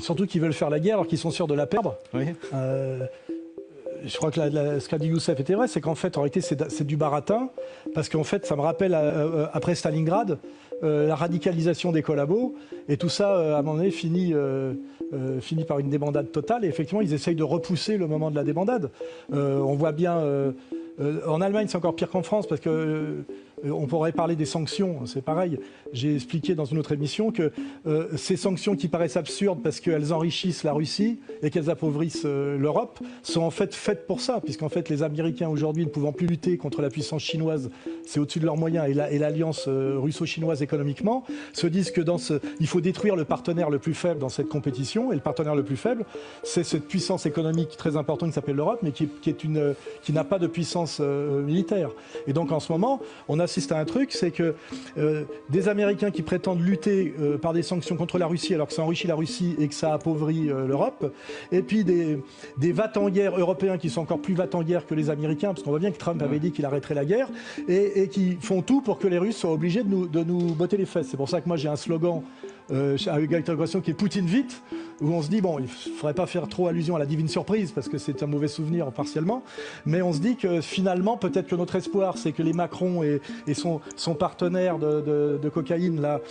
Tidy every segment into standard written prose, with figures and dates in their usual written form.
Surtout qu'ils veulent faire la guerre alors qu'ils sont sûrs de la perdre. Oui. Je crois que ce qu'a dit Youssef était vrai, c'est qu'en fait, en réalité, c'est du baratin, parce qu'en fait, ça me rappelle, après Stalingrad, la radicalisation des collabos, et tout ça, à un moment donné, finit par une débandade totale, et effectivement, ils essayent de repousser le moment de la débandade. On voit bien... en Allemagne, c'est encore pire qu'en France, parce que on pourrait parler des sanctions, c'est pareil. J'ai expliqué dans une autre émission que ces sanctions qui paraissent absurdes parce qu'elles enrichissent la Russie et qu'elles appauvrissent l'Europe sont en fait faites pour ça, puisqu'en fait les Américains aujourd'hui ne pouvant plus lutter contre la puissance chinoise, c'est au-dessus de leurs moyens, et l'alliance russo-chinoise économiquement, se disent que il faut détruire le partenaire le plus faible dans cette compétition, et le partenaire le plus faible, c'est cette puissance économique très importante qui s'appelle l'Europe, mais qui n'a pas de puissance militaire. Et donc en ce moment, on assiste à un truc, c'est que des Américains qui prétendent lutter par des sanctions contre la Russie alors que ça enrichit la Russie et que ça appauvrit l'Europe, et puis des va-t-en-guerre européens qui sont encore plus va-t-en-guerre que les Américains, parce qu'on voit bien que Trump avait dit qu'il arrêterait la guerre, et qui font tout pour que les Russes soient obligés de nous botter les fesses. C'est pour ça que moi j'ai un slogan avec l'interrogation qui est Poutine vite, où on se dit, bon, il ne faudrait pas faire trop allusion à la divine surprise, parce que c'est un mauvais souvenir partiellement, mais on se dit que finalement, peut-être que notre espoir, c'est que les Macron et son partenaire de cocaïne là,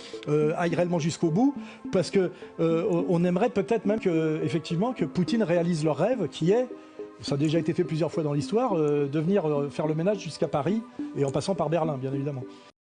aillent réellement jusqu'au bout, parce que on aimerait peut-être même effectivement que Poutine réalise leur rêve, qui est, ça a déjà été fait plusieurs fois dans l'histoire, de venir faire le ménage jusqu'à Paris, et en passant par Berlin, bien évidemment.